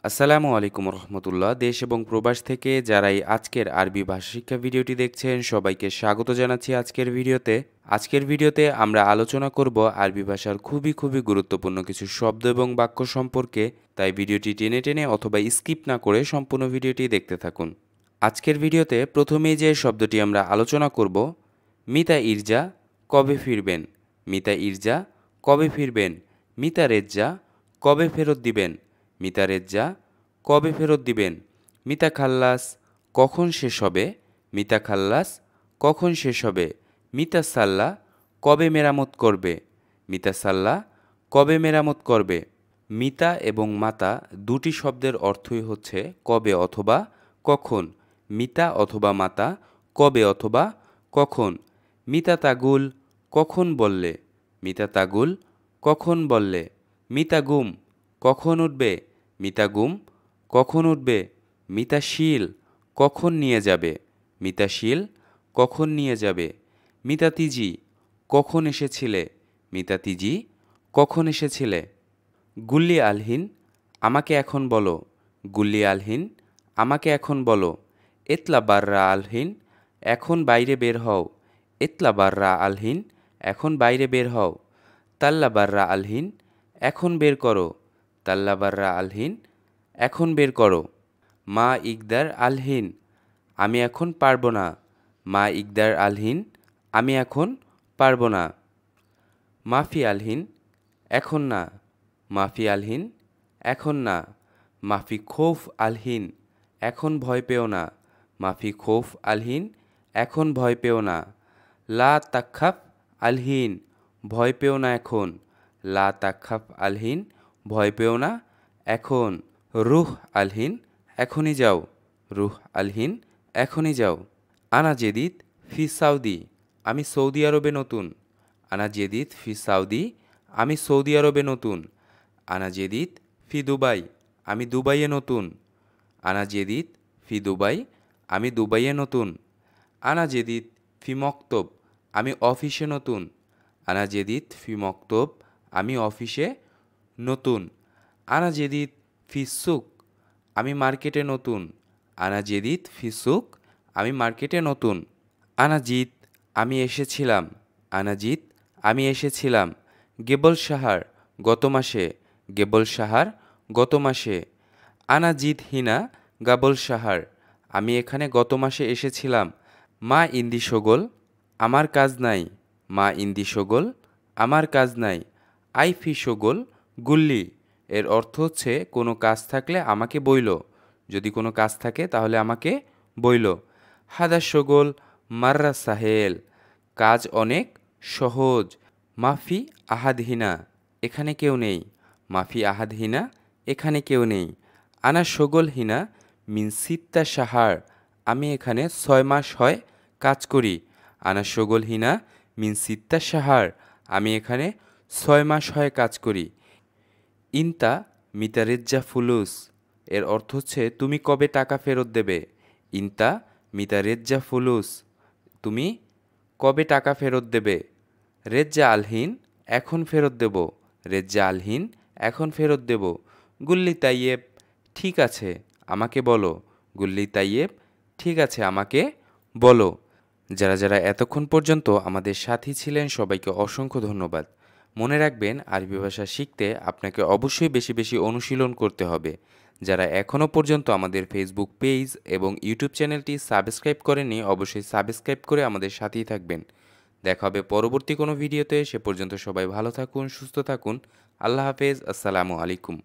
আসসালামু আলাইকুম রহমতুল্লাহ। দেশ এবং প্রবাস থেকে যারাই আজকের আরবি ভাষা শিক্ষা ভিডিওটি দেখছেন সবাইকে স্বাগত জানাচ্ছি আজকের ভিডিওতে আমরা আলোচনা করব আরবি ভাষার খুবই গুরুত্বপূর্ণ কিছু শব্দ এবং বাক্য সম্পর্কে। তাই ভিডিওটি টেনে টেনে অথবা স্কিপ না করে সম্পূর্ণ ভিডিওটি দেখতে থাকুন। আজকের ভিডিওতে প্রথমেই যে শব্দটি আমরা আলোচনা করব, মিতা ইরজা কবে ফিরবেন। মিতা ইরজা কবে ফিরবেন। মিতা রেজ্জা কবে ফেরত দিবেন। মিতা রেজ্জা কবে ফেরত দিবেন। মিতা খাল্লাস কখন শেষ হবে। মিতা খাল্লাস কখন শেষ হবে। মিতা সাল্লা কবে মেরামত করবে। মিতা সাল্লা কবে মেরামত করবে। মিতা এবং মাতা দুটি শব্দের অর্থই হচ্ছে কবে অথবা কখন। মিতা অথবা মাতা কবে অথবা কখন। মিতা তাগুল কখন বললে। মিতা তাগুল কখন বললে। মিতা গুম কখন উঠবে। মিতা গুম কখন উঠবে। মিতাশীল কখন নিয়ে যাবে। মিতাশীল কখন নিয়ে যাবে। মিতা তিজি কখন এসেছিলে। মিতা তিজি কখন এসেছিলে। গুল্লি আলহিন আমাকে এখন বলো। গুল্লি আলহিন আমাকে এখন বলো। এতলা বাররা আলহিন এখন বাইরে বের হও। এতলা বাররা আলহিন এখন বাইরে বের হও। তাল্লা বাররা আলহিন এখন বের করো। তাল্লা বাররা আলহিন এখন বের করো। মা ইকদার আলহিন আমি এখন পারবো না। মা ইকদার আলহিন আমি এখন পারবো না। মাফি আলহিন এখন না। মাফি আলহিন এখন না। মাফি খৌফ আলহিন এখন ভয় পেও না। মাফি খৌফ আলহিন এখন ভয় পেও না। লা তাক্ষাফ আলহিন ভয় পেও না এখন। লা তাক্ষাফ আলহিন ভয় পেও না এখন। রুহ আলহিন এখনই যাও। রুহ আলহিন এখনই যাও। আনা জেদিদ ফি সাউদি আমি সৌদি আরবে নতুন। আনা জেদিদ ফি সাউদি আমি সৌদি আরবে নতুন। আনা জেদিদ ফি দুবাই আমি দুবাইয়ে নতুন। আনা জেদিদ ফি দুবাই আমি দুবাইয়ে নতুন। আনা জেদিদ ফি মক্তব আমি অফিসে নতুন। আনা জেদিদ ফি মক্তব আমি অফিসে নতুন। আনা জেদিদ ফি সুক আমি মার্কেটে নতুন। আনা জেদিদ ফি সুক আমি মার্কেটে নতুন। আনা জিত আমি এসেছিলাম। আনা জিত আমি এসেছিলাম। গেবল সাহার গত মাসে। গেবল সাহার গত মাসে। আনা জিত হিনা গাবল সাহার আমি এখানে গত মাসে এসেছিলাম। মা ইন্দি সগোল আমার কাজ নাই। মা ইন্দি সগোল আমার কাজ নাই। আই ফি সগোল গুল্লি এর অর্থ হচ্ছে কোনো কাজ থাকলে আমাকে বইলো। যদি কোনো কাজ থাকে তাহলে আমাকে বইলো। হাদা সগোল মাররা সাহেল কাজ অনেক সহজ। মাফি আহাদহিনা এখানে কেউ নেই। মাফি আহাদহিনা এখানে কেউ নেই। আনা সগোল হিনা মিন সিত্তা সাহার আমি এখানে 6 মাস হয় কাজ করি। আনা সগোল হিনা মিন সিত্তা সাহার আমি এখানে 6 মাস হয় কাজ করি। ইনতা মিতা রেজ্জা ফুলুস এর অর্থ হচ্ছে তুমি কবে টাকা ফেরত দেবে। ইনতা মিতা রেজ্জা ফুলুস তুমি কবে টাকা ফেরত দেবে। রেজ্জা আলহিন এখন ফেরত দেব। রেজ্জা আলহিন এখন ফেরত দেব। গুল্লি তাইয়েব ঠিক আছে আমাকে বলো। গুল্লি তাইয়েব ঠিক আছে আমাকে বলো। যারা এতক্ষণ পর্যন্ত আমাদের সাথী ছিলেন সবাইকে অসংখ্য ধন্যবাদ। মনে রাখবেন আরবি ভাষা শিখতে আপনাকে অবশ্যই বেশি অনুশীলন করতে হবে। যারা এখনও পর্যন্ত আমাদের ফেসবুক পেজ এবং ইউটিউব চ্যানেলটি সাবস্ক্রাইব করেননি অবশ্যই সাবস্ক্রাইব করে আমাদের সাথেই থাকবেন। দেখা হবে পরবর্তী কোনো ভিডিওতে। সে পর্যন্ত সবাই ভালো থাকুন সুস্থ থাকুন। আল্লাহ হাফেজ। আসসালামু আলাইকুম।